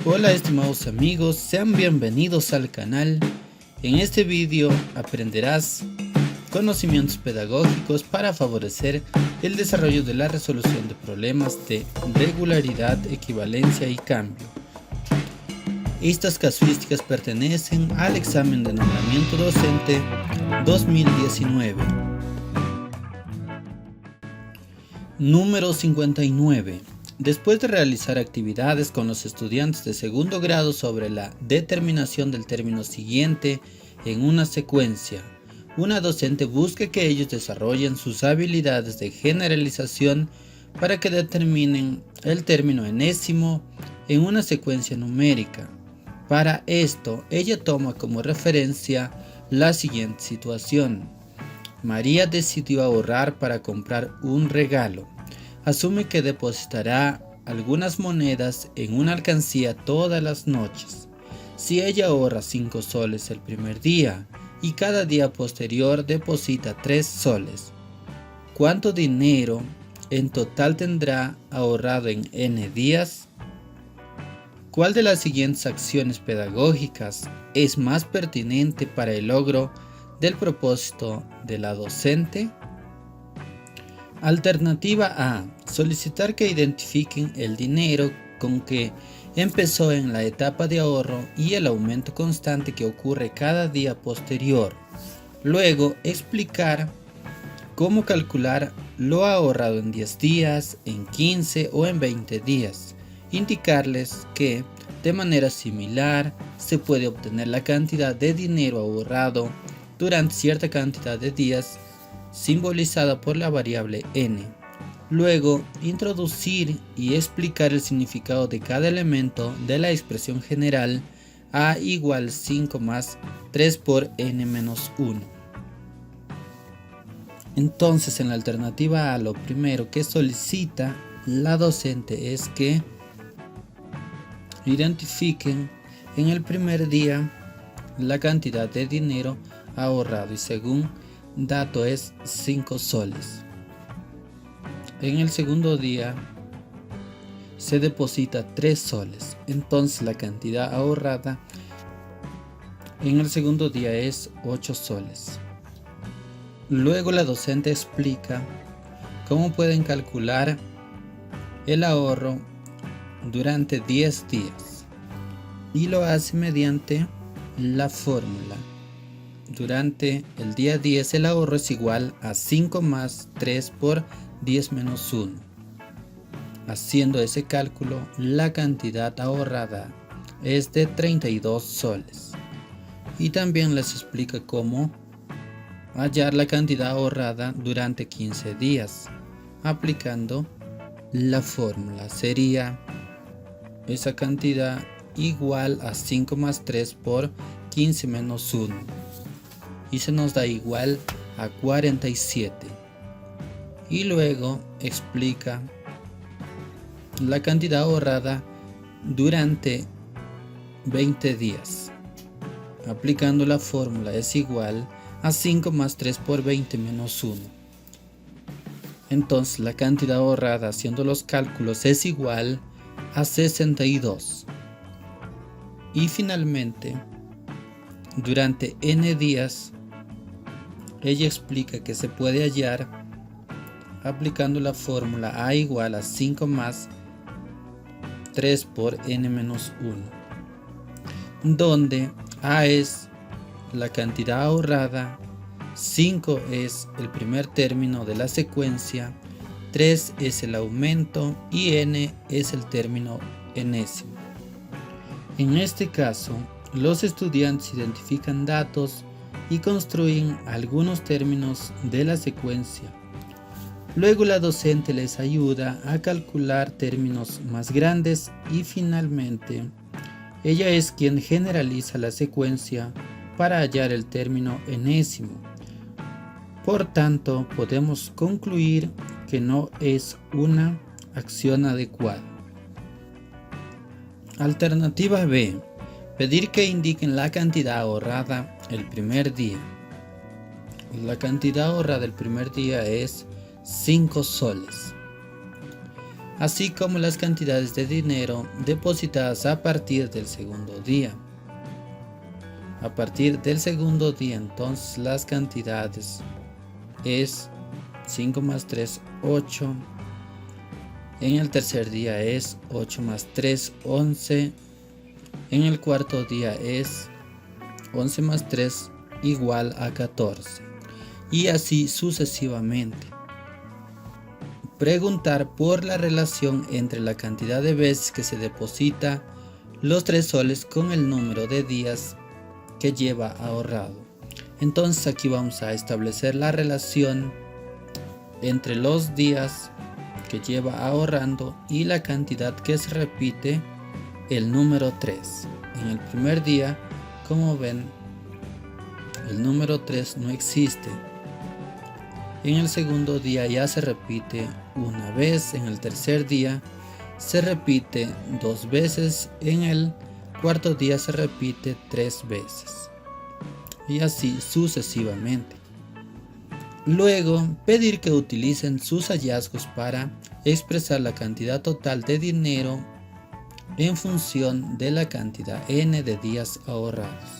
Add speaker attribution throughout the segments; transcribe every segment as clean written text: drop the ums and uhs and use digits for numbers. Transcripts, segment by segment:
Speaker 1: Hola estimados amigos, sean bienvenidos al canal. En este vídeo aprenderás conocimientos pedagógicos para favorecer el desarrollo de la resolución de problemas de regularidad, equivalencia y cambio. Estas casuísticas pertenecen al examen de nombramiento docente 2019. Número 59. Después de realizar actividades con los estudiantes de segundo grado sobre la determinación del término siguiente en una secuencia, una docente busca que ellos desarrollen sus habilidades de generalización para que determinen el término enésimo en una secuencia numérica. Para esto, ella toma como referencia la siguiente situación. María decidió ahorrar para comprar un regalo. Asume que depositará algunas monedas en una alcancía todas las noches. Si ella ahorra 5 soles el primer día y cada día posterior deposita 3 soles, ¿cuánto dinero en total tendrá ahorrado en n días? ¿Cuál de las siguientes acciones pedagógicas es más pertinente para el logro del propósito de la docente? Alternativa A. Solicitar que identifiquen el dinero con que empezó en la etapa de ahorro y el aumento constante que ocurre cada día posterior. Luego, explicar cómo calcular lo ahorrado en 10 días, en 15 o en 20 días. Indicarles que, de manera similar, se puede obtener la cantidad de dinero ahorrado durante cierta cantidad de días, simbolizada por la variable n. Luego, introducir y explicar el significado de cada elemento de la expresión general a igual 5 más 3 por n menos 1. Entonces, en la alternativa A, lo primero que solicita la docente es que identifiquen en el primer día la cantidad de dinero ahorrado y según dato es 5 soles. En el segundo día se deposita 3 soles, entonces la cantidad ahorrada en el segundo día es 8 soles. Luego la docente explica cómo pueden calcular el ahorro durante 10 días y lo hace mediante la fórmula. Durante el día 10 el ahorro es igual a 5 más 3 por 10 menos 1. Haciendo ese cálculo, la cantidad ahorrada es de 32 soles. Y también les explica cómo hallar la cantidad ahorrada durante 15 días. Aplicando la fórmula sería esa cantidad igual a 5 más 3 por 15 menos 1. Y se nos da igual a 47. Y luego explica la cantidad ahorrada durante 20 días. Aplicando la fórmula es igual a 5 más 3 por 20 menos 1. Entonces la cantidad ahorrada haciendo los cálculos es igual a 62. Y finalmente, durante n días, ella explica que se puede hallar aplicando la fórmula A igual a 5 más 3 por n menos 1, donde A es la cantidad ahorrada, 5 es el primer término de la secuencia, 3 es el aumento y n es el término enésimo. En este caso, los estudiantes identifican datos y construyen algunos términos de la secuencia. Luego la docente les ayuda a calcular términos más grandes y finalmente ella es quien generaliza la secuencia para hallar el término enésimo. Por tanto, podemos concluir que no es una acción adecuada. Alternativa B. Pedir que indiquen la cantidad ahorrada el primer día. La cantidad ahorrada el primer día es 5 soles. así como las cantidades de dinero depositadas a partir del segundo día. A partir del segundo día, entonces las cantidades es 5 más 3, 8. En el tercer día es 8 más 3, 11. En el cuarto día es 11 más 3 igual a 14. Y así sucesivamente. Preguntar por la relación entre la cantidad de veces que se deposita los 3 soles con el número de días que lleva ahorrado. Entonces aquí vamos a establecer la relación entre los días que lleva ahorrando y la cantidad que se repite, el número 3. En el primer día, como ven, el número 3 no existe. En el segundo día ya se repite una vez, en el tercer día se repite 2 veces, en el cuarto día se repite 3 veces y así sucesivamente. Luego, pedir que utilicen sus hallazgos para expresar la cantidad total de dinero en función de la cantidad n de días ahorrados.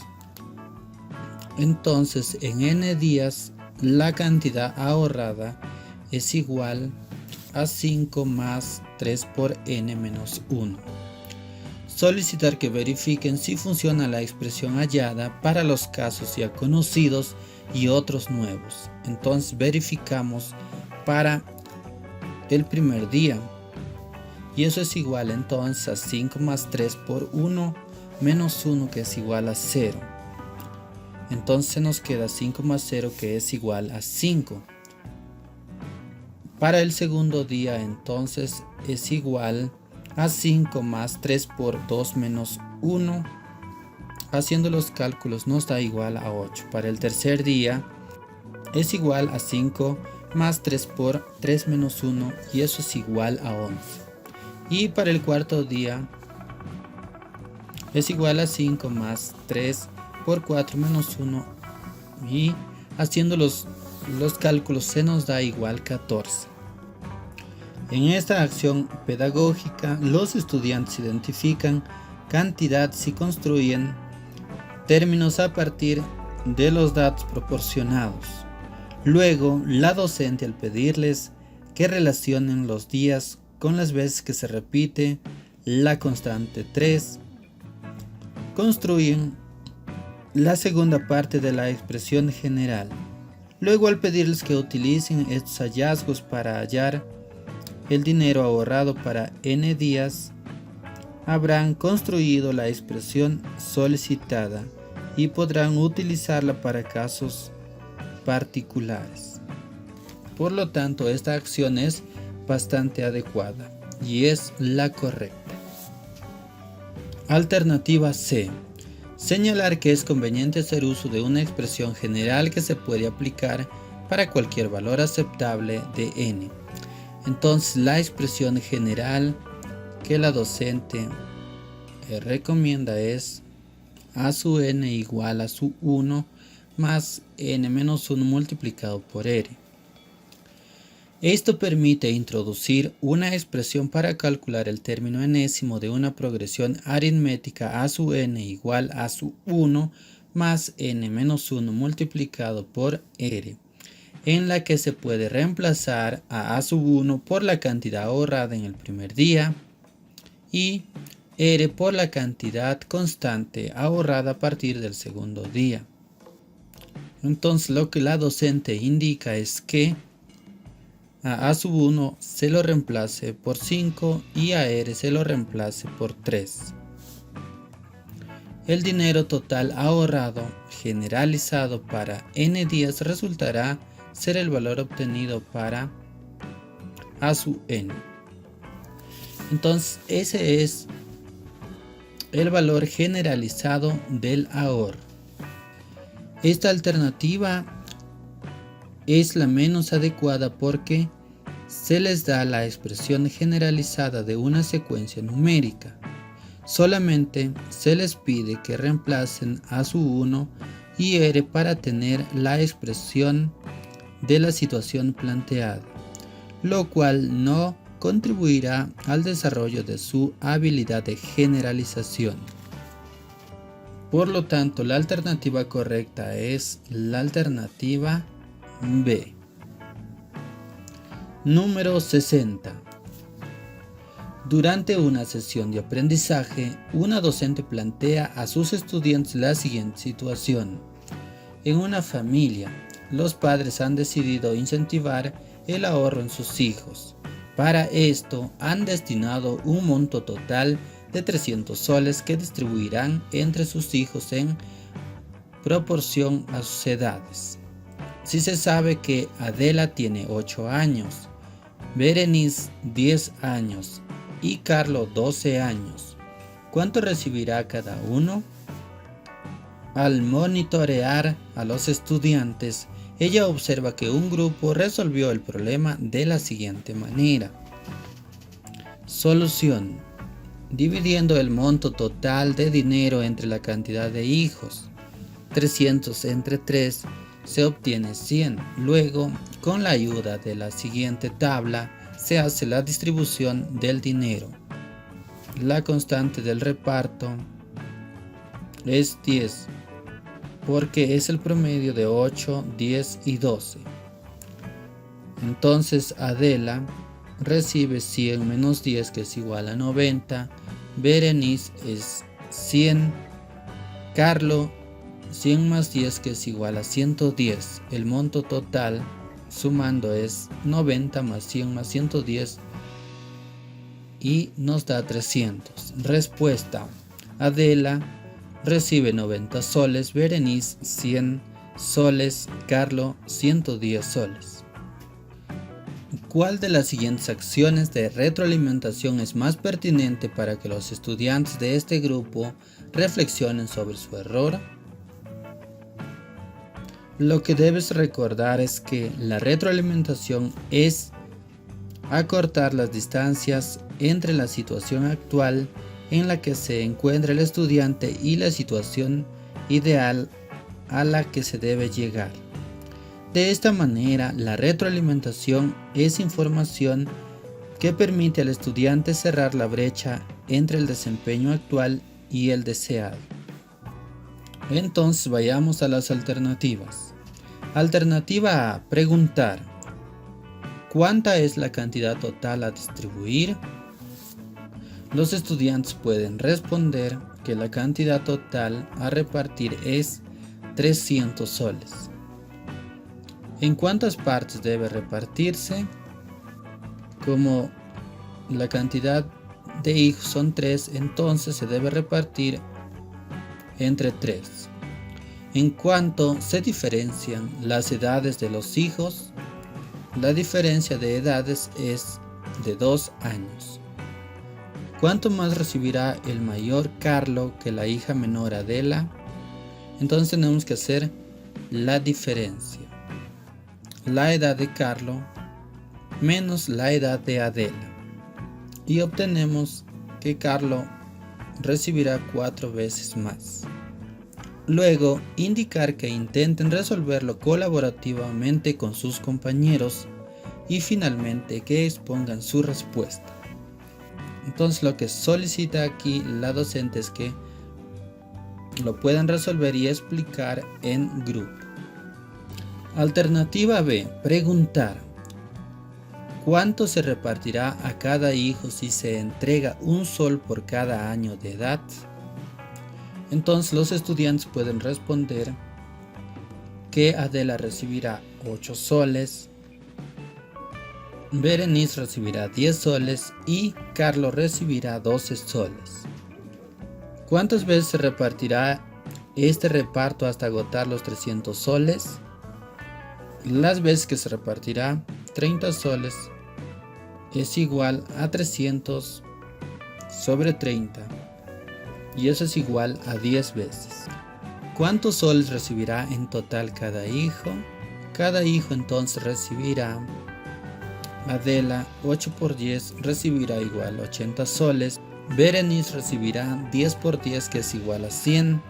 Speaker 1: Entonces, en n días, la cantidad ahorrada es igual a 5 más 3 por n menos 1. Solicitar que verifiquen si funciona la expresión hallada para los casos ya conocidos y otros nuevos. Entonces verificamos para el primer día. Y eso es igual entonces a 5 más 3 por 1 menos 1, que es igual a 0. Entonces nos queda 5 más 0, que es igual a 5. Para el segundo día entonces es igual a 5 más 3 por 2 menos 1. Haciendo los cálculos nos da igual a 8. Para el tercer día es igual a 5 más 3 por 3 menos 1, y eso es igual a 11. Y para el cuarto día es igual a 5 más 3 por 4 menos 1, y haciendo los cálculos se nos da igual 14. En esta acción pedagógica, los estudiantes identifican cantidades y construyen términos a partir de los datos proporcionados. Luego, la docente, al pedirles que relacionen los días con las veces que se repite la constante 3, construyen la segunda parte de la expresión general. Luego, al pedirles que utilicen estos hallazgos para hallar el dinero ahorrado para n días, habrán construido la expresión solicitada y podrán utilizarla para casos particulares. Por lo tanto, esta acción es bastante adecuada y es la correcta. Alternativa C. Señalar que es conveniente hacer uso de una expresión general que se puede aplicar para cualquier valor aceptable de n. Entonces, la expresión general que la docente recomienda es a sub n igual a sub 1 más n menos 1 multiplicado por r. Esto permite introducir una expresión para calcular el término enésimo de una progresión aritmética a sub n igual a sub 1 más n menos 1 multiplicado por r, en la que se puede reemplazar a sub 1 por la cantidad ahorrada en el primer día y r por la cantidad constante ahorrada a partir del segundo día. Entonces, lo que la docente indica es que a sub 1 se lo reemplace por 5 y a r se lo reemplace por 3. El dinero total ahorrado generalizado para n días resultará ser el valor obtenido para a sub n. Entonces, ese es el valor generalizado del ahorro. Esta alternativa es la menos adecuada porque se les da la expresión generalizada de una secuencia numérica. Solamente se les pide que reemplacen a sub 1 y r para tener la expresión de la situación planteada, lo cual no contribuirá al desarrollo de su habilidad de generalización. Por lo tanto, la alternativa correcta es la alternativa B. Número 60. Durante una sesión de aprendizaje, una docente plantea a sus estudiantes la siguiente situación. En una familia, los padres han decidido incentivar el ahorro en sus hijos. Para esto, han destinado un monto total de 300 soles que distribuirán entre sus hijos en proporción a sus edades. Si se sabe que Adela tiene 8 años, Berenice 10 años y Carlos 12 años, ¿cuánto recibirá cada uno? Al monitorear a los estudiantes, ella observa que un grupo resolvió el problema de la siguiente manera. Solución. Dividiendo el monto total de dinero entre la cantidad de hijos. 300 entre 3 se obtiene 100. Luego, con la ayuda de la siguiente tabla, se hace la distribución del dinero. La constante del reparto es 10, porque es el promedio de 8, 10 y 12. Entonces Adela recibe 100 menos 10, que es igual a 90. Berenice es 100. Carlo 100 más 10, que es igual a 110. El monto total sumando es 90 más 100 más 110 y nos da 300. Respuesta. Adela recibe 90 soles, Berenice 100 soles, Carlo 110 soles. ¿Cuál de las siguientes acciones de retroalimentación es más pertinente para que los estudiantes de este grupo reflexionen sobre su error? Lo que debes recordar es que la retroalimentación es acortar las distancias entre la situación actual en la que se encuentra el estudiante y la situación ideal a la que se debe llegar. De esta manera, la retroalimentación es información que permite al estudiante cerrar la brecha entre el desempeño actual y el deseado. Entonces vayamos a las alternativas. Alternativa A, preguntar. ¿Cuánta es la cantidad total a distribuir? Los estudiantes pueden responder que la cantidad total a repartir es 300 soles. ¿En cuántas partes debe repartirse? Como la cantidad de hijos son 3, entonces se debe repartir entre 3. En cuanto se diferencian las edades de los hijos, la diferencia de edades es de 2 años. ¿Cuánto más recibirá el mayor Carlo que la hija menor Adela? Entonces tenemos que hacer la diferencia. La edad de Carlo menos la edad de Adela. Y obtenemos que Carlo recibirá 4 veces más. Luego, indicar que intenten resolverlo colaborativamente con sus compañeros y finalmente que expongan su respuesta. Entonces lo que solicita aquí la docente es que lo puedan resolver y explicar en grupo. Alternativa B, preguntar. ¿Cuánto se repartirá a cada hijo si se entrega un sol por cada año de edad? Entonces los estudiantes pueden responder que Adela recibirá 8 soles, Berenice recibirá 10 soles y Carlos recibirá 12 soles. ¿Cuántas veces se repartirá este reparto hasta agotar los 300 soles? Las veces que se repartirá 30 soles es igual a 300 sobre 30 y eso es igual a 10 veces. ¿Cuántos soles recibirá en total cada hijo? Cada hijo entonces recibirá, Adela 8 por 10 recibirá igual a 80 soles, Berenice recibirá 10 por 10 que es igual a 100,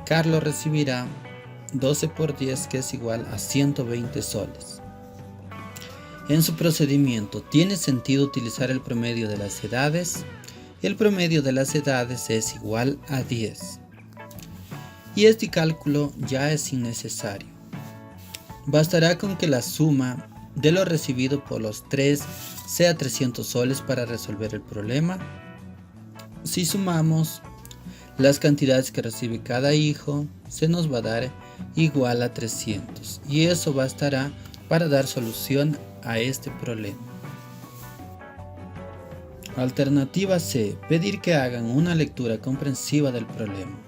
Speaker 1: Carlos recibirá 12 por 10 que es igual a 120 soles. En su procedimiento, ¿tiene sentido utilizar el promedio de las edades? El promedio de las edades es igual a 10. Y este cálculo ya es innecesario. Bastará con que la suma de lo recibido por los 3 sea 300 soles para resolver el problema. Si sumamos las cantidades que recibe cada hijo, se nos va a dar igual a 300. Y eso bastará para dar solución a este problema. Alternativa C. Pedir que hagan una lectura comprensiva del problema.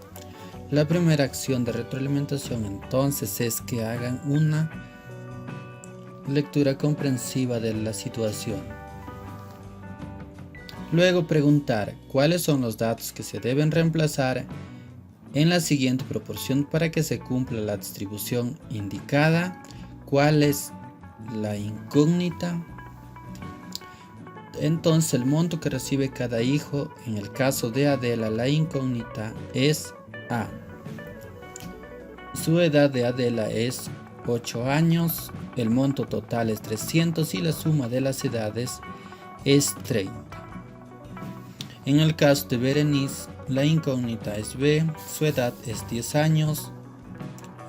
Speaker 1: La primera acción de retroalimentación entonces es que hagan una lectura comprensiva de la situación. Luego preguntar cuáles son los datos que se deben reemplazar en la siguiente proporción para que se cumpla la distribución indicada, cuál es la incógnita. Entonces el monto que recibe cada hijo, en el caso de Adela la incógnita es A. Su edad de Adela es 8 años, el monto total es 300 y la suma de las edades es 30. En el caso de Berenice, la incógnita es B, su edad es 10 años,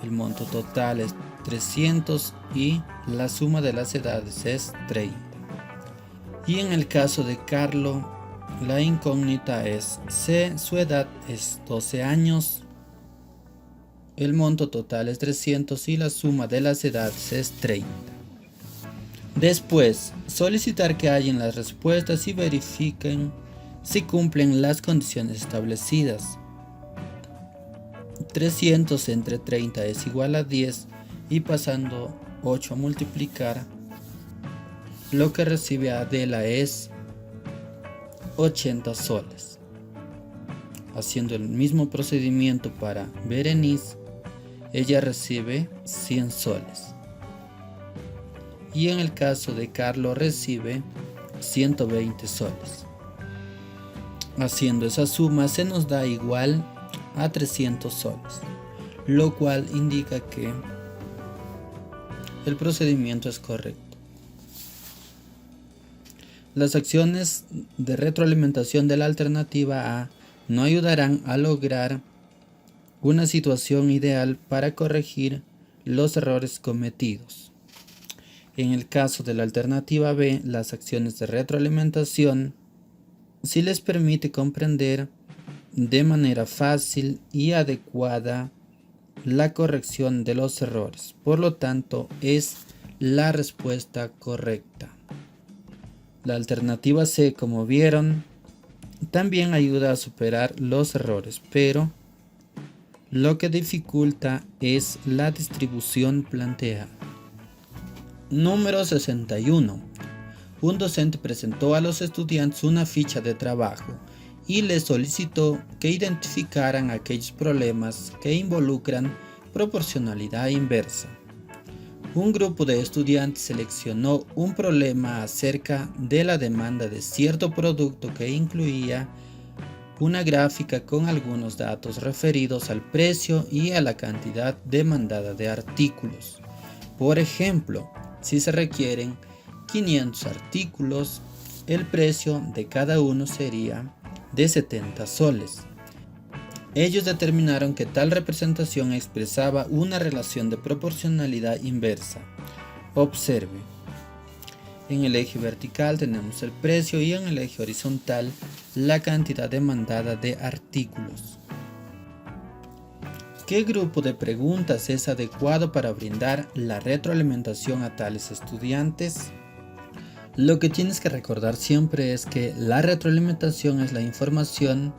Speaker 1: el monto total es 300 y la suma de las edades es 30. Y en el caso de Carlo, la incógnita es C, su edad es 12 años, el monto total es 300 y la suma de las edades es 30. Después, solicitar que hallen las respuestas y verifiquen si cumplen las condiciones establecidas. 300 entre 30 es igual a 10 y pasando 8 a multiplicar, lo que recibe Adela es 80 soles. Haciendo el mismo procedimiento para Berenice, ella recibe 100 soles. Y en el caso de Carlos recibe 120 soles. Haciendo esa suma se nos da igual a 300 soles, lo cual indica que el procedimiento es correcto. Las acciones de retroalimentación de la alternativa A no ayudarán a lograr una situación ideal para corregir los errores cometidos. En el caso de la alternativa B, las acciones de retroalimentación sí les permite comprender de manera fácil y adecuada la corrección de los errores. Por lo tanto, es la respuesta correcta. La alternativa C, como vieron, también ayuda a superar los errores, pero lo que dificulta es la distribución planteada. Número 61. Un docente presentó a los estudiantes una ficha de trabajo y les solicitó que identificaran aquellos problemas que involucran proporcionalidad inversa. Un grupo de estudiantes seleccionó un problema acerca de la demanda de cierto producto que incluía una gráfica con algunos datos referidos al precio y a la cantidad demandada de artículos. Por ejemplo, si se requieren 500 artículos, el precio de cada uno sería de 70 soles. Ellos determinaron que tal representación expresaba una relación de proporcionalidad inversa. Observe. En el eje vertical tenemos el precio y en el eje horizontal la cantidad demandada de artículos. ¿Qué grupo de preguntas es adecuado para brindar la retroalimentación a tales estudiantes? Lo que tienes que recordar siempre es que la retroalimentación es la información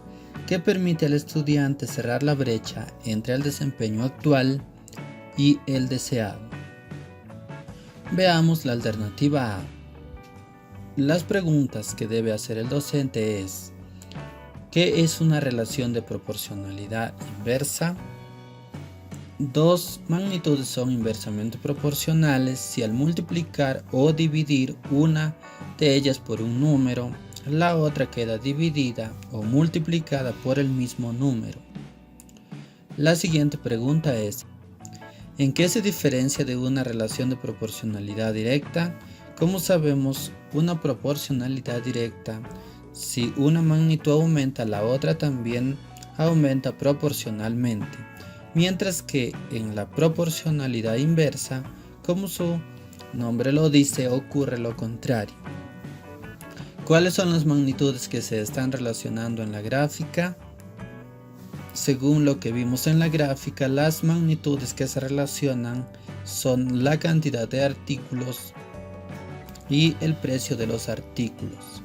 Speaker 1: que permite al estudiante cerrar la brecha entre el desempeño actual y el deseado. Veamos la alternativa A. Las preguntas que debe hacer el docente es: ¿qué es una relación de proporcionalidad inversa? Dos magnitudes son inversamente proporcionales si al multiplicar o dividir una de ellas por un número, la otra queda dividida o multiplicada por el mismo número. La siguiente pregunta es: ¿en qué se diferencia de una relación de proporcionalidad directa? Como sabemos, una proporcionalidad directa, si una magnitud aumenta, la otra también aumenta proporcionalmente, mientras que en la proporcionalidad inversa, como su nombre lo dice, ocurre lo contrario. ¿Cuáles son las magnitudes que se están relacionando en la gráfica? Según lo que vimos en la gráfica, las magnitudes que se relacionan son la cantidad de artículos y el precio de los artículos.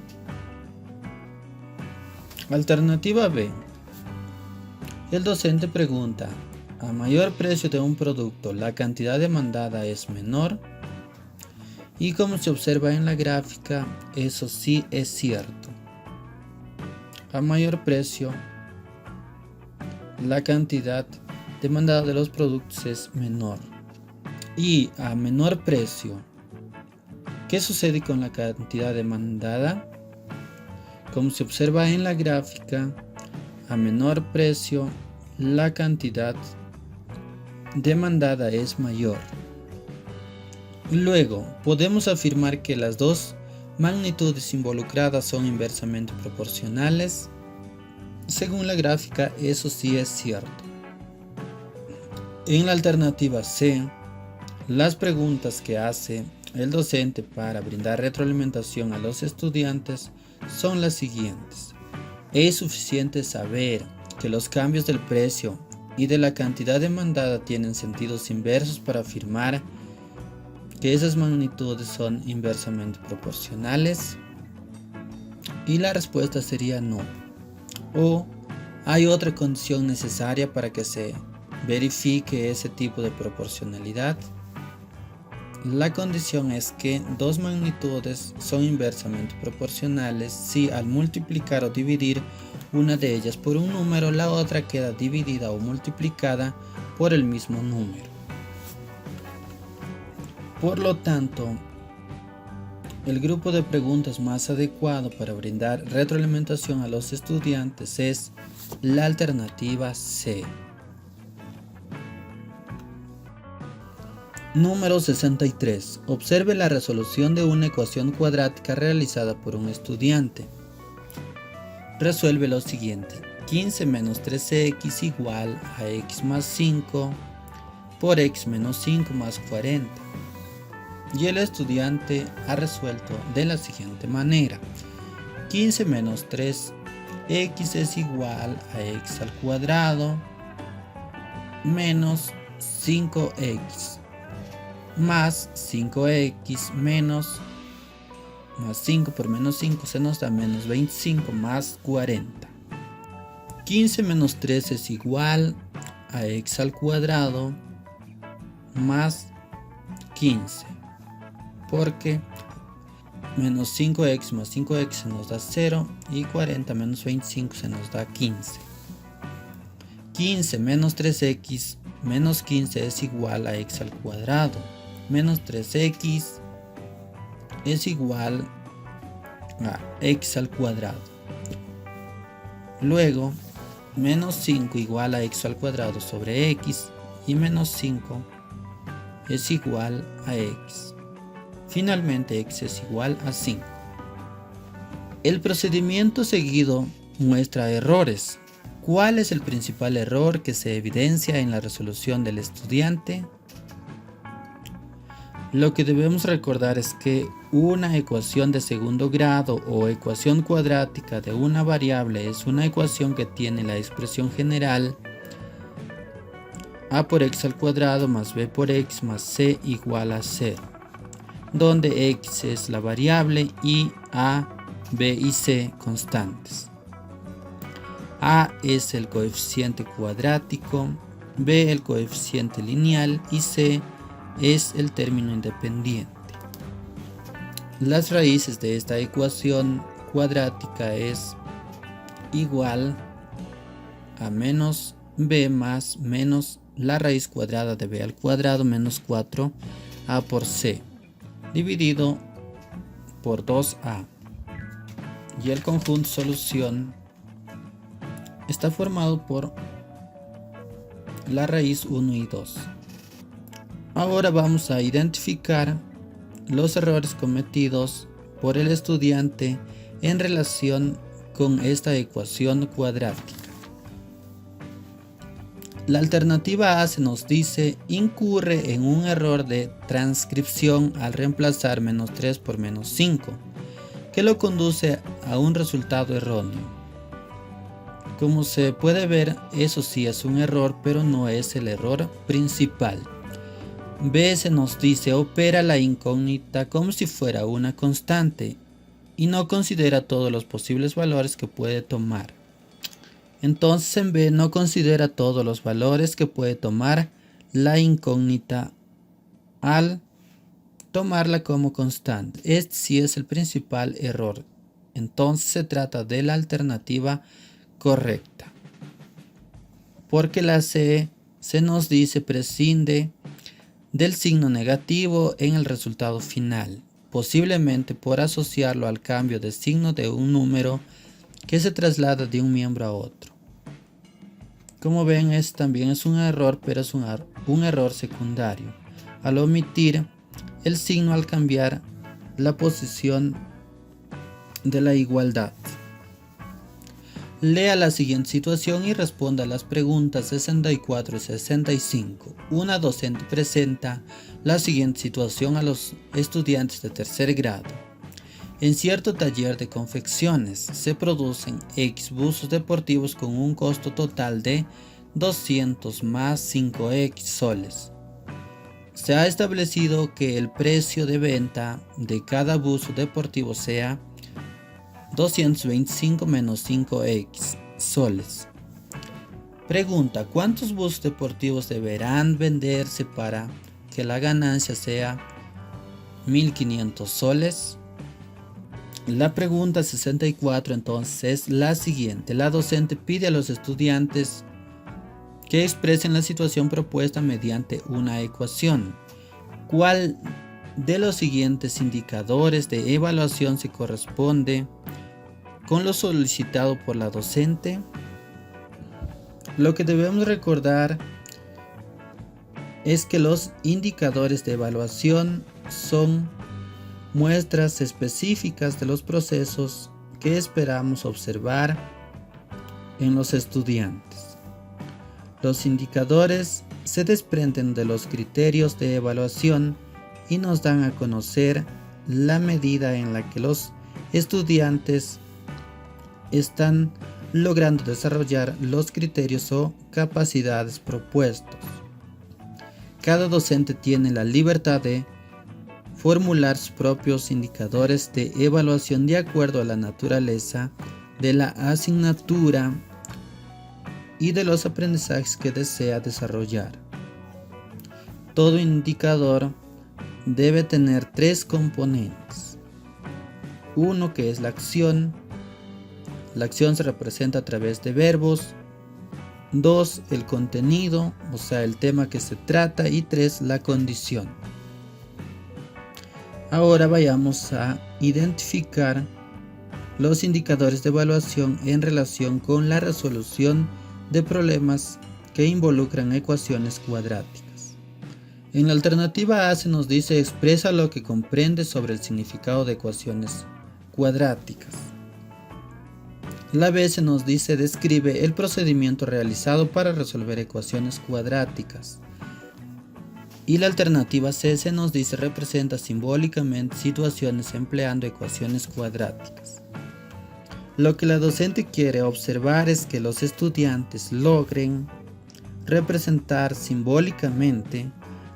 Speaker 1: Alternativa B. El docente pregunta: a mayor precio de un producto, la cantidad demandada es menor. Y como se observa en la gráfica, eso sí es cierto. A mayor precio, la cantidad demandada de los productos es menor. Y a menor precio, ¿qué sucede con la cantidad demandada? Como se observa en la gráfica, a menor precio, la cantidad demandada es mayor. Luego, podemos afirmar que las dos magnitudes involucradas son inversamente proporcionales. Según la gráfica, eso sí es cierto. En la alternativa C, las preguntas que hace el docente para brindar retroalimentación a los estudiantes son las siguientes. ¿Es suficiente saber que los cambios del precio y de la cantidad demandada tienen sentidos inversos para afirmar que esas magnitudes son inversamente proporcionales? Y la respuesta sería no. ¿O hay otra condición necesaria para que se verifique ese tipo de proporcionalidad? La condición es que dos magnitudes son inversamente proporcionales si al multiplicar o dividir una de ellas por un número, la otra queda dividida o multiplicada por el mismo número. Por lo tanto, el grupo de preguntas más adecuado para brindar retroalimentación a los estudiantes es la alternativa C. Número 63. Observe la resolución de una ecuación cuadrática realizada por un estudiante. Resuelve lo siguiente: 15 menos 3x igual a x más 5 por x menos 5 más 40. Y el estudiante ha resuelto de la siguiente manera: 15 menos 3x es igual a x al cuadrado menos 5x más 5x menos 5 por menos 5 se nos da menos 25 más 40. 15 menos 3 es igual a x al cuadrado más 15, porque menos 5x más 5x se nos da 0 y 40 menos 25 se nos da 15. 15 menos 3x menos 15 es igual a x al cuadrado menos 3x es igual a x al cuadrado. Luego, menos 5 igual a x al cuadrado sobre x y menos 5 es igual a x. Finalmente, x es igual a 5. El procedimiento seguido muestra errores. ¿Cuál es el principal error que se evidencia en la resolución del estudiante? Lo que debemos recordar es que una ecuación de segundo grado o ecuación cuadrática de una variable es una ecuación que tiene la expresión general a por x al cuadrado más b por x más c igual a 0, donde x es la variable y a, b y c constantes. A es el coeficiente cuadrático, b el coeficiente lineal y c es el término independiente. Las raíces de esta ecuación cuadrática es igual a menos b más menos la raíz cuadrada de b al cuadrado menos 4a por c dividido por 2a. Y el conjunto solución está formado por la raíz 1 y 2. Ahora vamos a identificar los errores cometidos por el estudiante en relación con esta ecuación cuadrática. La alternativa A se nos dice incurre en un error de transcripción al reemplazar menos 3 por menos 5, que lo conduce a un resultado erróneo. Como se puede ver, eso sí es un error, pero no es el error principal. B se nos dice opera la incógnita como si fuera una constante y no considera todos los posibles valores que puede tomar. Entonces en B no considera todos los valores que puede tomar la incógnita al tomarla como constante. Este sí es el principal error. Entonces se trata de la alternativa correcta. Porque la C se nos dice prescinde del signo negativo en el resultado final, posiblemente por asociarlo al cambio de signo de un número que se traslada de un miembro a otro. Como ven, también es un error, pero es un error secundario, al omitir el signo al cambiar la posición de la igualdad. Lea la siguiente situación y responda a las preguntas 64 y 65. Una docente presenta la siguiente situación a los estudiantes de tercer grado. En cierto taller de confecciones se producen X buzos deportivos con un costo total de 200 más 5X soles. Se ha establecido que el precio de venta de cada buzo deportivo sea 225 menos 5X soles. Pregunta: ¿cuántos buzos deportivos deberán venderse para que la ganancia sea 1500 soles? La pregunta 64 entonces es la siguiente. La docente pide a los estudiantes que expresen la situación propuesta mediante una ecuación. ¿Cuál de los siguientes indicadores de evaluación se corresponde con lo solicitado por la docente? Lo que debemos recordar es que los indicadores de evaluación son muestras específicas de los procesos que esperamos observar en los estudiantes. Los indicadores se desprenden de los criterios de evaluación y nos dan a conocer la medida en la que los estudiantes están logrando desarrollar los criterios o capacidades propuestos. Cada docente tiene la libertad de formular sus propios indicadores de evaluación de acuerdo a la naturaleza de la asignatura y de los aprendizajes que desea desarrollar. Todo indicador debe tener tres componentes. Uno, que es la acción. La acción se representa a través de verbos. 2, el contenido, o sea, el tema que se trata. Y 3, la condición. Ahora vayamos a identificar los indicadores de evaluación en relación con la resolución de problemas que involucran ecuaciones cuadráticas. En la alternativa A se nos dice expresa lo que comprende sobre el significado de ecuaciones cuadráticas. La B se nos dice describe el procedimiento realizado para resolver ecuaciones cuadráticas. Y la alternativa C se nos dice representa simbólicamente situaciones empleando ecuaciones cuadráticas. Lo que la docente quiere observar es que los estudiantes logren representar simbólicamente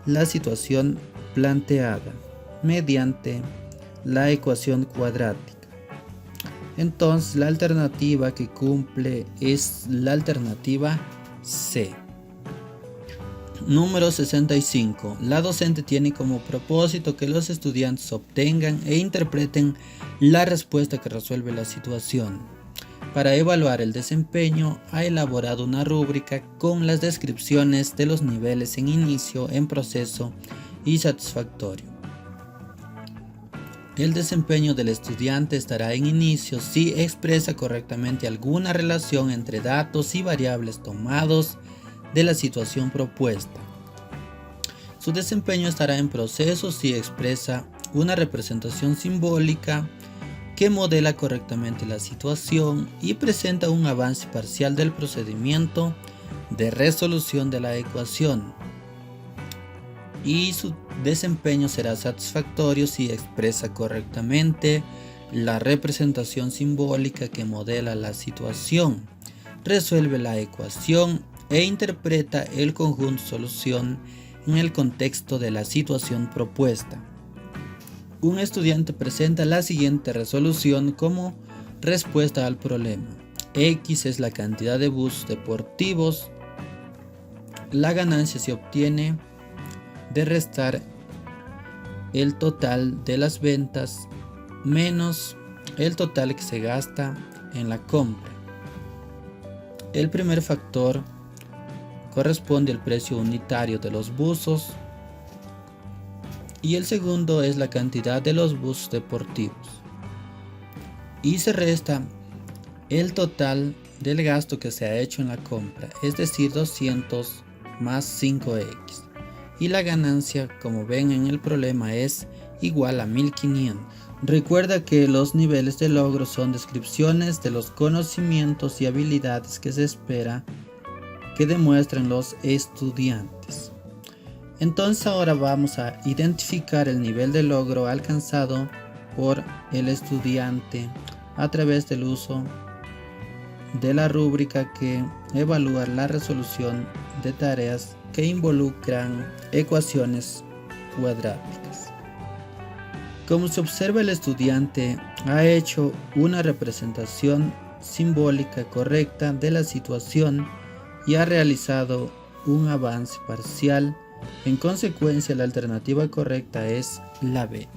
Speaker 1: la situación planteada mediante la ecuación cuadrática. Entonces la alternativa que cumple es la alternativa C. Número 65. La docente tiene como propósito que los estudiantes obtengan e interpreten la respuesta que resuelve la situación. Para evaluar el desempeño, ha elaborado una rúbrica con las descripciones de los niveles en inicio, en proceso y satisfactorio. El desempeño del estudiante estará en inicio si expresa correctamente alguna relación entre datos y variables tomados de la situación propuesta. Su desempeño estará en proceso si expresa una representación simbólica que modela correctamente la situación y presenta un avance parcial del procedimiento de resolución de la ecuación, y su desempeño será satisfactorio si expresa correctamente la representación simbólica que modela la situación, resuelve la ecuación e interpreta el conjunto solución en el contexto de la situación propuesta. Un estudiante presenta la siguiente resolución como respuesta al problema. X es la cantidad de buses deportivos. La ganancia se obtiene de restar el total de las ventas menos el total que se gasta en la compra. El primer factor corresponde al precio unitario de los buzos y el segundo es la cantidad de los buses deportivos, y se resta el total del gasto que se ha hecho en la compra, es decir 200 más 5x, y la ganancia, como ven en el problema, es igual a 1500. Recuerda que los niveles de logro son descripciones de los conocimientos y habilidades que se espera que demuestren los estudiantes. Entonces ahora vamos a identificar el nivel de logro alcanzado por el estudiante a través del uso de la rúbrica que evalúa la resolución de tareas que involucran ecuaciones cuadráticas. Como se observa, el estudiante ha hecho una representación simbólica correcta de la situación y ha realizado un avance parcial. En consecuencia, la alternativa correcta es la B.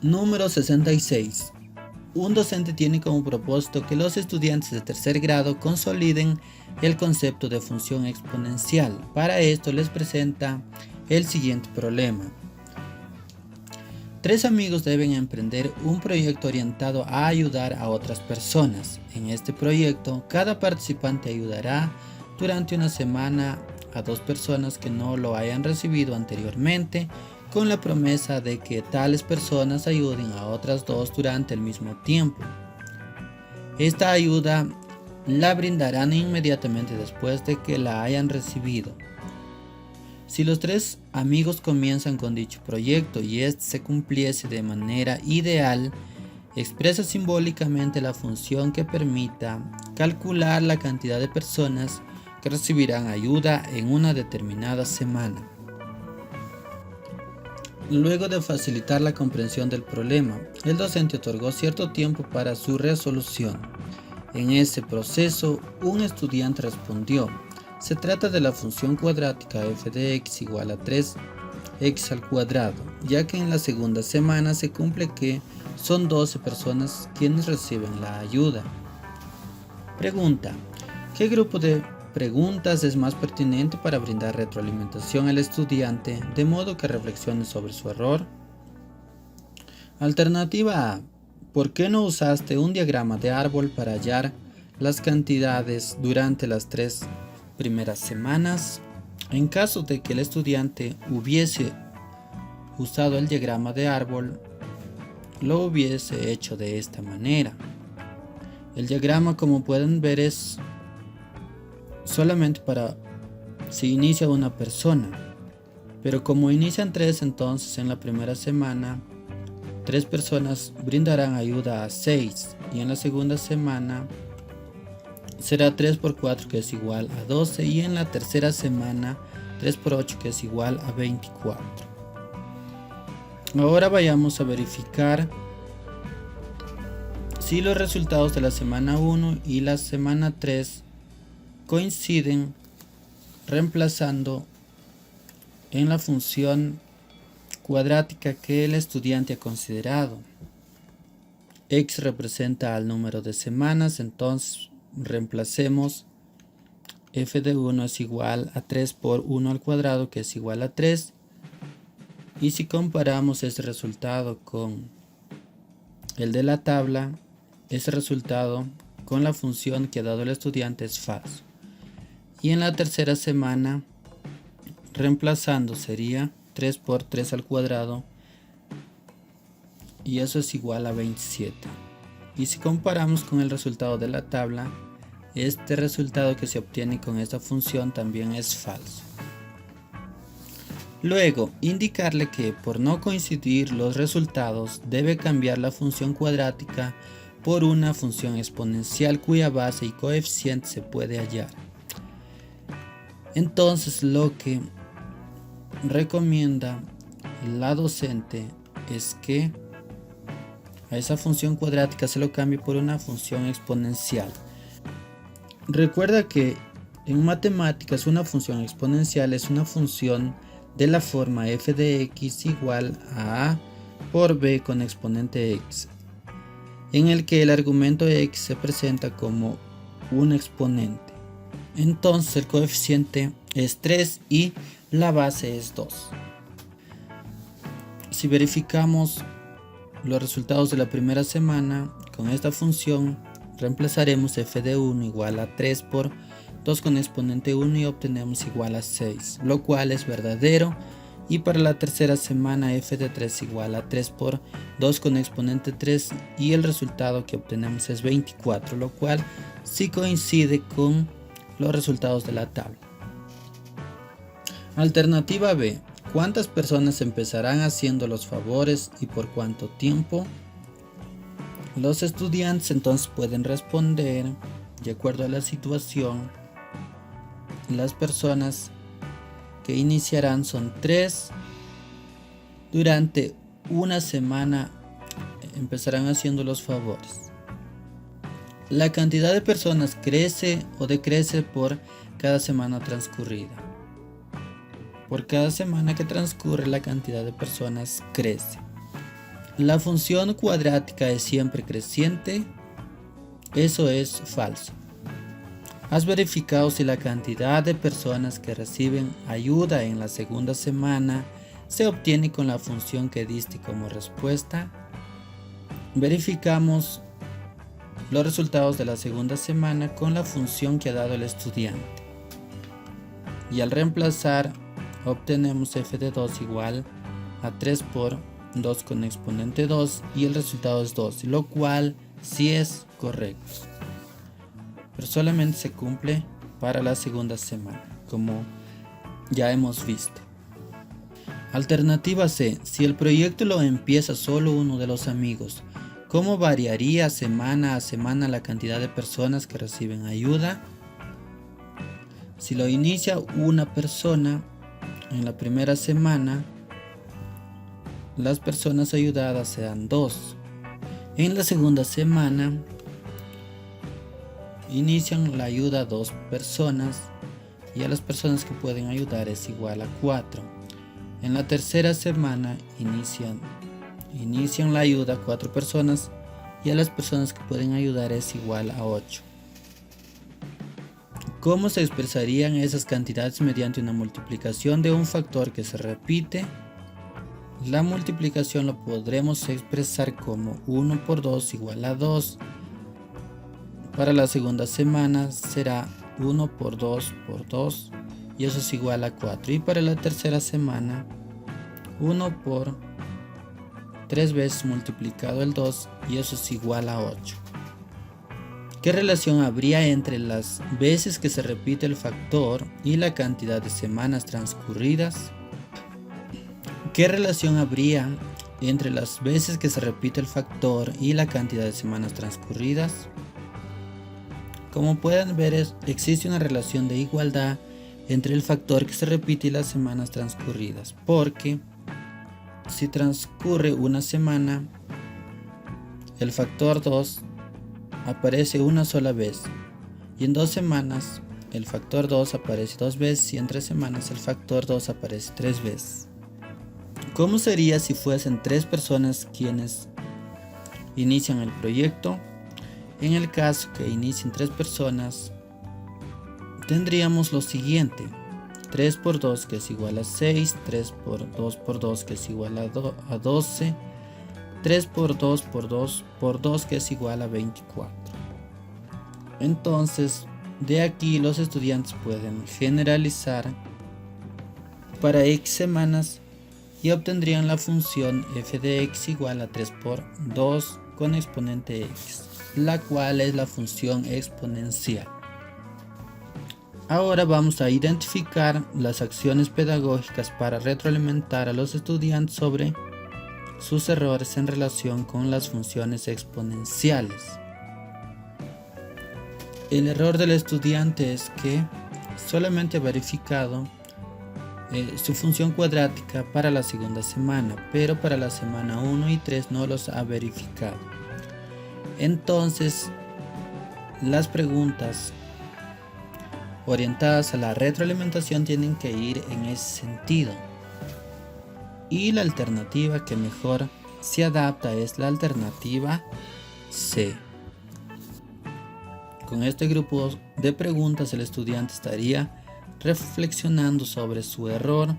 Speaker 1: Número 66. Un docente tiene como propósito que los estudiantes de tercer grado consoliden el concepto de función exponencial. Para esto les presenta el siguiente problema. 3 amigos deben emprender un proyecto orientado a ayudar a otras personas. En este proyecto, cada participante ayudará durante una semana a 2 personas que no lo hayan recibido anteriormente, con la promesa de que tales personas ayuden a otras 2 durante el mismo tiempo. Esta ayuda la brindarán inmediatamente después de que la hayan recibido. Si los 3 amigos comienzan con dicho proyecto y este se cumpliese de manera ideal, expresa simbólicamente la función que permita calcular la cantidad de personas que recibirán ayuda en una determinada semana. Luego de facilitar la comprensión del problema, el docente otorgó cierto tiempo para su resolución. En ese proceso, un estudiante respondió: se trata de la función cuadrática f de x igual a 3x al cuadrado, ya que en la segunda semana se cumple que son 12 personas quienes reciben la ayuda. Pregunta: ¿qué grupo de preguntas es más pertinente para brindar retroalimentación al estudiante de modo que reflexione sobre su error? Alternativa A: ¿por qué no usaste un diagrama de árbol para hallar las cantidades durante las 3 primeras semanas? En caso de que el estudiante hubiese usado el diagrama de árbol, lo hubiese hecho de esta manera. El diagrama, como pueden ver, es solamente para si inicia una persona, pero como inician 3, entonces en la primera semana 3 personas brindarán ayuda a 6, y en la segunda semana será 3 por 4 que es igual a 12, y en la tercera semana 3 por 8 que es igual a 24. Ahora vayamos a verificar si los resultados de la semana 1 y la semana 3 coinciden, reemplazando en la función cuadrática que el estudiante ha considerado. X representa al número de semanas, entonces reemplacemos f de 1 es igual a 3 por 1 al cuadrado, que es igual a 3. Y si comparamos este resultado con el de la tabla, ese resultado con la función que ha dado el estudiante es falso. Y en la tercera semana, reemplazando, sería 3 por 3 al cuadrado, y eso es igual a 27. Y si comparamos con el resultado de la tabla, este resultado que se obtiene con esta función también es falso. Luego, indicarle que por no coincidir los resultados debe cambiar la función cuadrática por una función exponencial cuya base y coeficiente se puede hallar. Entonces lo que recomienda la docente es que a esa función cuadrática se lo cambie por una función exponencial. Recuerda que en matemáticas una función exponencial es una función de la forma f de x igual a por b con exponente x, en el que el argumento x se presenta como un exponente. Entonces el coeficiente es 3 y la base es 2. Si verificamos los resultados de la primera semana, con esta función reemplazaremos f de 1 igual a 3 por 2 con exponente 1 y obtenemos igual a 6, lo cual es verdadero. Y para la tercera semana f de 3 igual a 3 por 2 con exponente 3 y el resultado que obtenemos es 24, lo cual sí coincide con los resultados de la tabla. Alternativa B. ¿Cuántas personas empezarán haciendo los favores y por cuánto tiempo? Los estudiantes entonces pueden responder de acuerdo a la situación. Las personas que iniciarán son 3. Durante una semana empezarán haciendo los favores. La cantidad de personas crece o decrece por cada semana transcurrida. Por cada semana que transcurre, la cantidad de personas crece. La función cuadrática es siempre creciente. Eso es falso. ¿Has verificado si la cantidad de personas que reciben ayuda en la segunda semana se obtiene con la función que diste como respuesta? Verificamos los resultados de la segunda semana con la función que ha dado el estudiante. Y al reemplazar, obtenemos f de 2 igual a 3 por 2 con exponente 2 y el resultado es 2, lo cual sí es correcto. Pero solamente se cumple para la segunda semana, como ya hemos visto. Alternativa C. Si el proyecto lo empieza solo uno de los amigos, ¿cómo variaría semana a semana la cantidad de personas que reciben ayuda? Si lo inicia una persona, en la primera semana, las personas ayudadas serán 2. En la segunda semana, inician la ayuda a 2 personas y a las personas que pueden ayudar es igual a 4. En la tercera semana inician la ayuda a 4 personas y a las personas que pueden ayudar es igual a 8. ¿Cómo se expresarían esas cantidades mediante una multiplicación de un factor que se repite? La multiplicación lo podremos expresar como 1 por 2 igual a 2. Para la segunda semana será 1 por 2 por 2 y eso es igual a 4. Y para la tercera semana 1 por 3 veces multiplicado el 2 y eso es igual a 8. ¿Qué relación habría entre las veces que se repite el factor y la cantidad de semanas transcurridas? ¿Qué relación habría entre las veces que se repite el factor y la cantidad de semanas transcurridas? Como pueden ver, existe una relación de igualdad entre el factor que se repite y las semanas transcurridas, porque si transcurre una semana, el factor 2 aparece una sola vez, y en 2 semanas el factor 2 aparece 2 veces y en 3 semanas el factor 2 aparece 3 veces. ¿Cómo sería si fuesen 3 personas quienes inician el proyecto? En el caso que inicien 3 personas, tendríamos lo siguiente: 3 por 2 que es igual a 6, 3 por 2 que es igual a 12, 3 por 2 por 2 por 2 que es igual a 24. Entonces, de aquí los estudiantes pueden generalizar para X semanas y obtendrían la función f de x igual a 3 por 2 con exponente x, la cual es la función exponencial. Ahora vamos a identificar las acciones pedagógicas para retroalimentar a los estudiantes sobre sus errores en relación con las funciones exponenciales. El error del estudiante es que solamente ha verificado su función cuadrática para la segunda semana, pero para la semana 1 y 3 no los ha verificado. Entonces, las preguntas orientadas a la retroalimentación tienen que ir en ese sentido. Y la alternativa que mejor se adapta es la alternativa C. Con este grupo de preguntas el estudiante estaría reflexionando sobre su error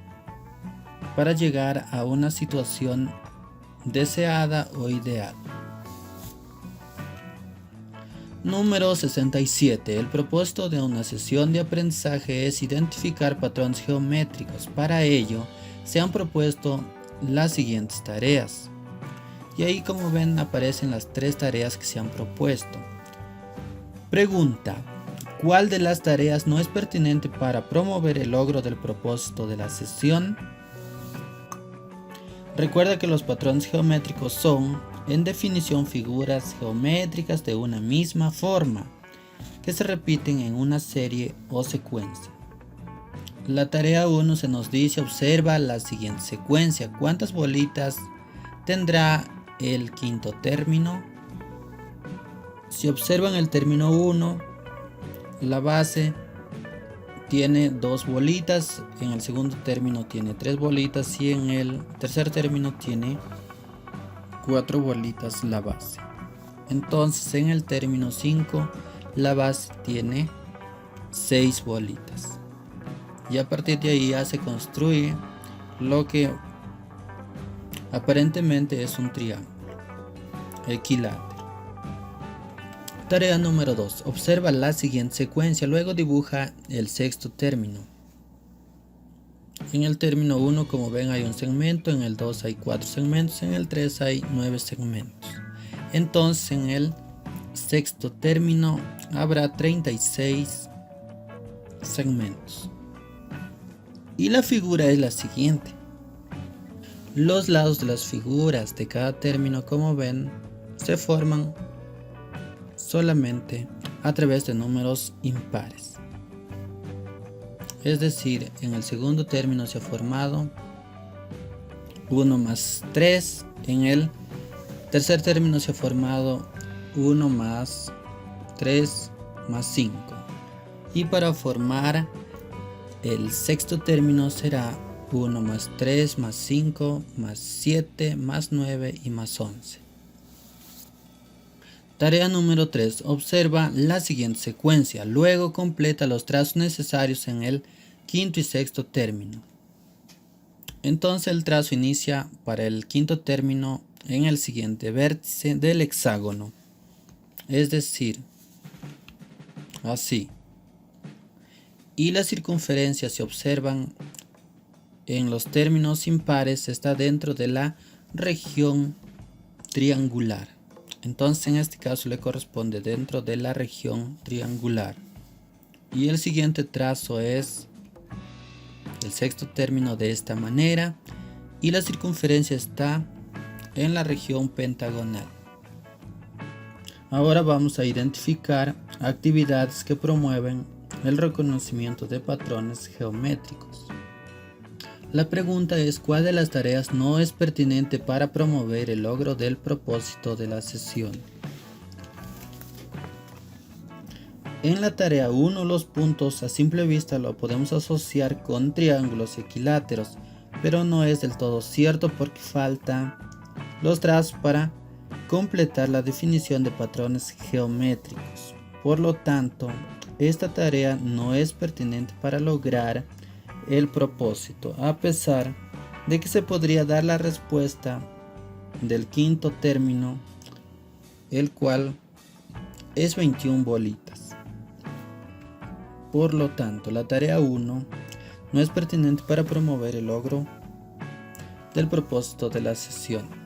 Speaker 1: para llegar a una situación deseada o ideal. Número 67. El propósito de una sesión de aprendizaje es identificar patrones geométricos. Para ello, se han propuesto las siguientes tareas. Y ahí, como ven, aparecen las 3 tareas que se han propuesto. Pregunta: ¿cuál de las tareas no es pertinente para promover el logro del propósito de la sesión? Recuerda que los patrones geométricos son, en definición, figuras geométricas de una misma forma, que se repiten en una serie o secuencia. La tarea 1 se nos dice: observa la siguiente secuencia. ¿Cuántas bolitas tendrá el quinto término? Si observan el término 1, la base tiene 2 bolitas, en el segundo término tiene 3 bolitas y en el tercer término tiene 4 bolitas la base. Entonces en el término 5 la base tiene 6 bolitas. Y a partir de ahí ya se construye lo que aparentemente es un triángulo equilátero. Tarea número 2. Observa la siguiente secuencia, luego dibuja el sexto término. En el término 1, como ven, hay un segmento, en el 2 hay 4 segmentos, en el 3 hay 9 segmentos. Entonces en el sexto término habrá 36 segmentos. Y la figura es la siguiente. Los lados de las figuras de cada término, como ven, se forman solamente a través de números impares. Es decir, en el segundo término se ha formado 1 más 3, en el tercer término se ha formado 1 más 3 más 5. Y para formar el sexto término será 1 más 3 más 5 más 7 más 9 y más 11. Tarea número 3. Observa la siguiente secuencia. Luego completa los trazos necesarios en el quinto y sexto término. Entonces el trazo inicia para el quinto término en el siguiente vértice del hexágono. Es decir, así. Y las circunferencias se observan en los términos impares, está dentro de la región triangular. Entonces en este caso le corresponde dentro de la región triangular. Y el siguiente trazo es el sexto término de esta manera. Y la circunferencia está en la región pentagonal. Ahora vamos a identificar actividades que promueven el reconocimiento de patrones geométricos. La pregunta es: ¿cuál de las tareas no es pertinente para promover el logro del propósito de la sesión? En la tarea 1, los puntos a simple vista lo podemos asociar con triángulos equiláteros, pero no es del todo cierto porque faltan los trazos para completar la definición de patrones geométricos. Por lo tanto, esta tarea no es pertinente para lograr el propósito, a pesar de que se podría dar la respuesta del quinto término, el cual es 21 bolitas. Por lo tanto, la tarea 1 no es pertinente para promover el logro del propósito de la sesión.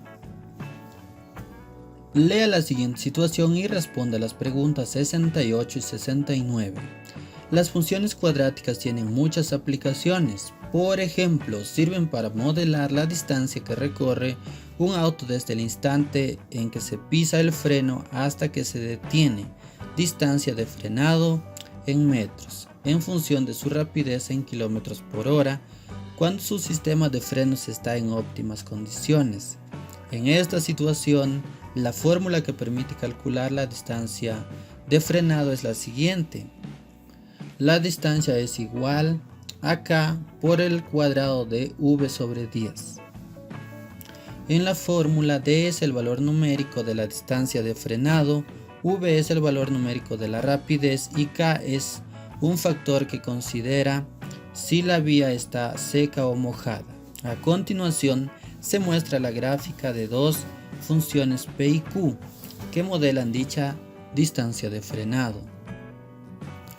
Speaker 1: Lea la siguiente situación y responda a las preguntas 68 y 69. Las funciones cuadráticas tienen muchas aplicaciones. Por ejemplo, sirven para modelar la distancia que recorre un auto desde el instante en que se pisa el freno hasta que se detiene, distancia de frenado en metros, en función de su rapidez en kilómetros por hora, cuando su sistema de frenos está en óptimas condiciones. En esta situación, la fórmula que permite calcular la distancia de frenado es la siguiente. La distancia es igual a K por el cuadrado de V sobre 10. En la fórmula, D es el valor numérico de la distancia de frenado, V es el valor numérico de la rapidez y K es un factor que considera si la vía está seca o mojada. A continuación, se muestra la gráfica de dos funciones P y Q que modelan dicha distancia de frenado.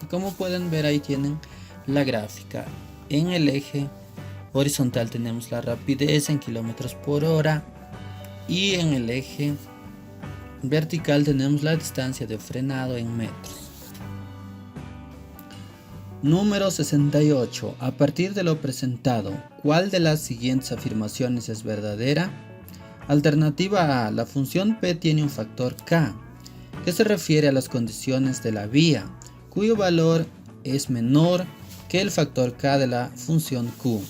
Speaker 1: Como pueden ver, ahí tienen la gráfica. En el eje horizontal tenemos la rapidez en kilómetros por hora y en el eje vertical tenemos la distancia de frenado en metros. Número 68. A partir de lo presentado, ¿cuál de las siguientes afirmaciones es verdadera? Alternativa A. La función P tiene un factor K, que se refiere a las condiciones de la vía, cuyo valor es menor que el factor K de la función Q.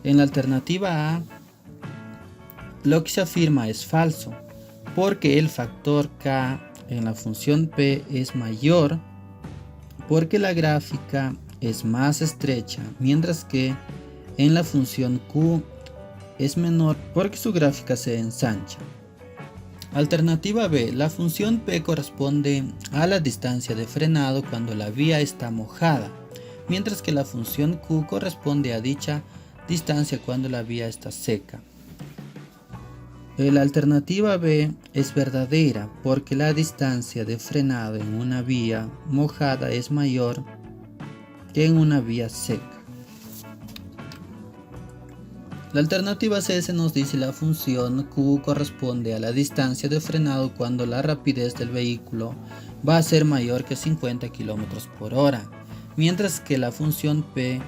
Speaker 1: En la alternativa A, lo que se afirma es falso, porque el factor K en la función P es mayor, porque la gráfica es más estrecha, mientras que en la función Q es menor porque su gráfica se ensancha. Alternativa B. La función P corresponde a la distancia de frenado cuando la vía está mojada, mientras que la función Q corresponde a dicha distancia cuando la vía está seca. La alternativa B es verdadera porque la distancia de frenado en una vía mojada es mayor que en una vía seca. La alternativa C se nos dice la función Q corresponde a la distancia de frenado cuando la rapidez del vehículo va a ser mayor que 50 km por hora, mientras que la función P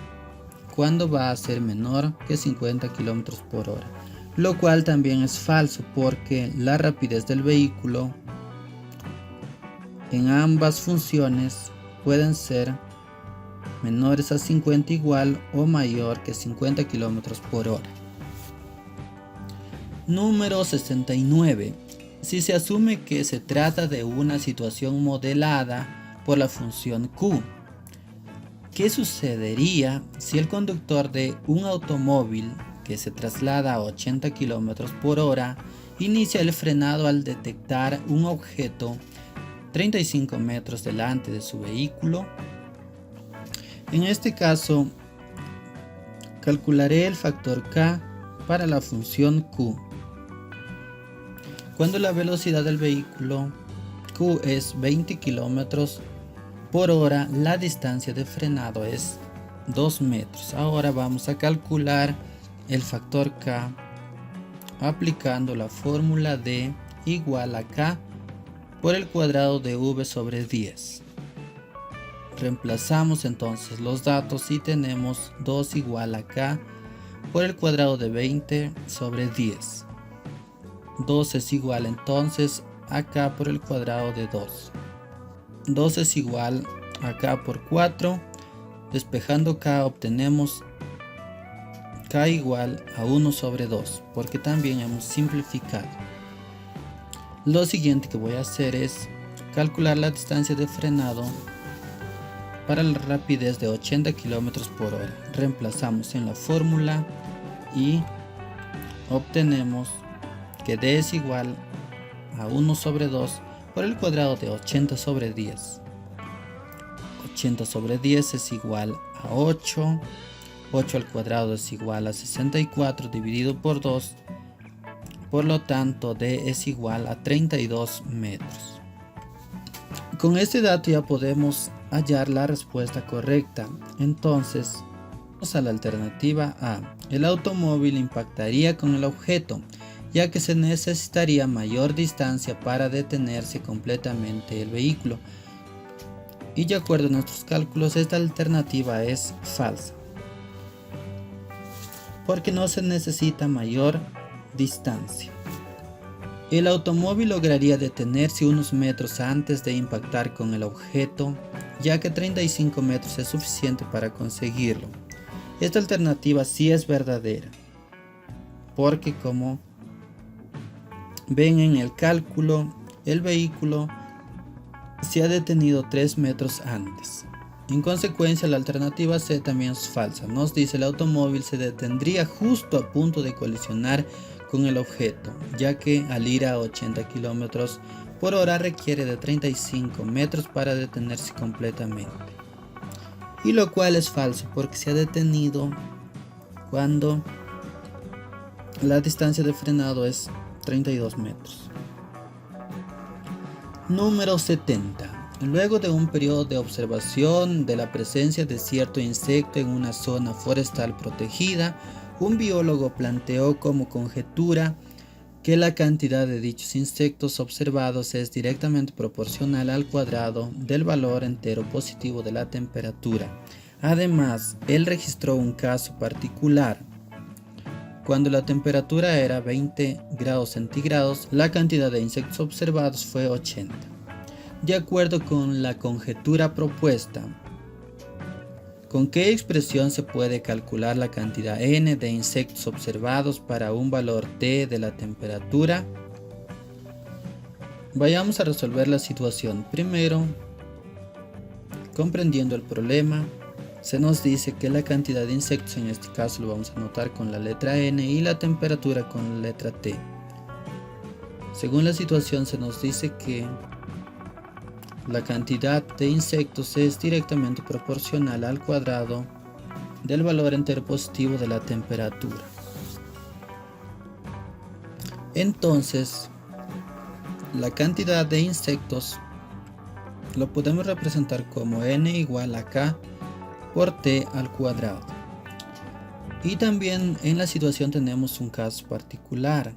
Speaker 1: cuando va a ser menor que 50 km por hora, lo cual también es falso porque la rapidez del vehículo en ambas funciones pueden ser menores a 50 igual o mayor que 50 km por hora. Número 69. Si se asume que se trata de una situación modelada por la función Q, ¿qué sucedería si el conductor de un automóvil que se traslada a 80 km por hora inicia el frenado al detectar un objeto 35 metros delante de su vehículo? En este caso, calcularé el factor K para la función Q. Cuando la velocidad del vehículo Q es 20 km por hora, la distancia de frenado es 2 metros. Ahora vamos a calcular el factor K aplicando la fórmula D igual a K por el cuadrado de V sobre 10. Reemplazamos entonces los datos y tenemos 2 igual a K por el cuadrado de 20 sobre 10. 2 es igual entonces a K por el cuadrado de 2. 2 es igual a K por 4. Despejando K obtenemos K igual a 1 sobre 2, porque también hemos simplificado. Lo siguiente que voy a hacer es calcular la distancia de frenado para la rapidez de 80 km por hora. Reemplazamos en la fórmula y obtenemos que D es igual a 1 sobre 2 por el cuadrado de 80 sobre 10. 80 sobre 10 es igual a 8. 8 al cuadrado es igual a 64 dividido por 2. Por lo tanto, D es igual a 32 metros. Con este dato ya podemos hallar la respuesta correcta. Entonces, a la alternativa A. El automóvil impactaría con el objeto, ya que se necesitaría mayor distancia para detenerse completamente el vehículo. Y de acuerdo a nuestros cálculos, esta alternativa es falsa, porque no se necesita mayor distancia. El automóvil lograría detenerse unos metros antes de impactar con el objeto, ya que 35 metros es suficiente para conseguirlo. Esta alternativa sí es verdadera, porque como ven en el cálculo, el vehículo se ha detenido 3 metros antes. En consecuencia, la alternativa C también es falsa. Nos dice el automóvil se detendría justo a punto de colisionar con el objeto, ya que al ir a 80 km por hora requiere de 35 metros para detenerse completamente. Y lo cual es falso, porque se ha detenido cuando la distancia de frenado es 32 metros. Número 70. Luego de un periodo de observación de la presencia de cierto insecto en una zona forestal protegida, un biólogo planteó como conjetura que la cantidad de dichos insectos observados es directamente proporcional al cuadrado del valor entero positivo de la temperatura. Además, él registró un caso particular. Cuando la temperatura era 20 grados centígrados, la cantidad de insectos observados fue 80. De acuerdo con la conjetura propuesta, ¿con qué expresión se puede calcular la cantidad n de insectos observados para un valor t de la temperatura? Vayamos a resolver la situación. Primero, comprendiendo el problema, se nos dice que la cantidad de insectos, en este caso lo vamos a anotar con la letra n, y la temperatura con la letra t. Según la situación, se nos dice que la cantidad de insectos es directamente proporcional al cuadrado del valor entero positivo de la temperatura. Entonces, la cantidad de insectos lo podemos representar como n igual a k por t al cuadrado. Y también en la situación tenemos un caso particular,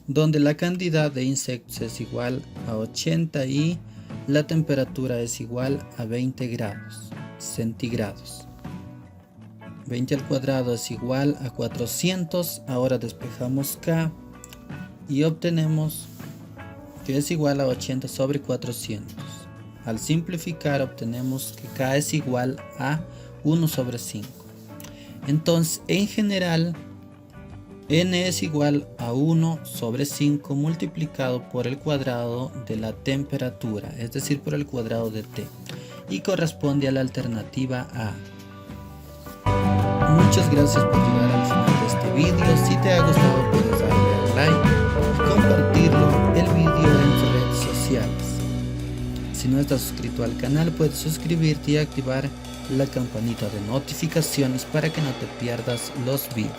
Speaker 1: donde la cantidad de insectos es igual a 80 y la temperatura es igual a 20 grados centígrados. 20 al cuadrado es igual a 400. Ahora despejamos k y obtenemos que es igual a 80 sobre 400. Al simplificar obtenemos que k es igual a 1 sobre 5. Entonces, en general, n es igual a 1 sobre 5 multiplicado por el cuadrado de la temperatura, es decir, por el cuadrado de t, y corresponde a la alternativa A. Muchas gracias por llegar al final de este vídeo. Si te ha gustado, puedes darle al like y compartirlo el vídeo en tus redes sociales. Si no estás suscrito al canal, puedes suscribirte y activar la campanita de notificaciones para que no te pierdas los vídeos.